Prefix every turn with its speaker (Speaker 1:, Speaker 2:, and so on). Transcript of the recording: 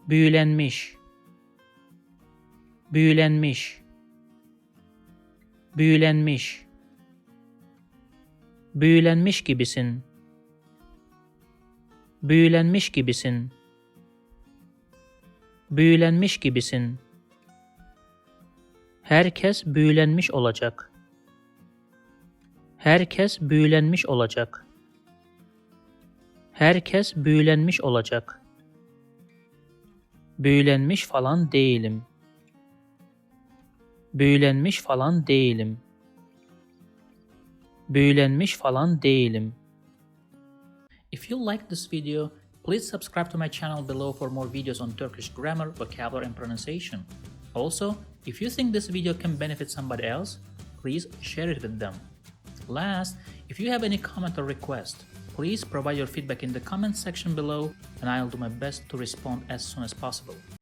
Speaker 1: Büyülenmiş. Büyülenmiş. Büyülenmiş. Büyülenmiş gibisin. Büyülenmiş gibisin. Büyülenmiş gibisin. Herkes büyülenmiş olacak. Herkes büyülenmiş olacak. Herkes büyülenmiş olacak. Büyülenmiş falan değilim. Büyülenmiş falan değilim. Büyülenmiş falan değilim. If you like this video, please subscribe to my channel below for more videos on Turkish grammar, vocabulary, and pronunciation. Also, if you think this video can benefit somebody else, please share it with them. Last, if you have any comment or request, please provide your feedback in the comment section below and I'll do my best to respond as soon as possible.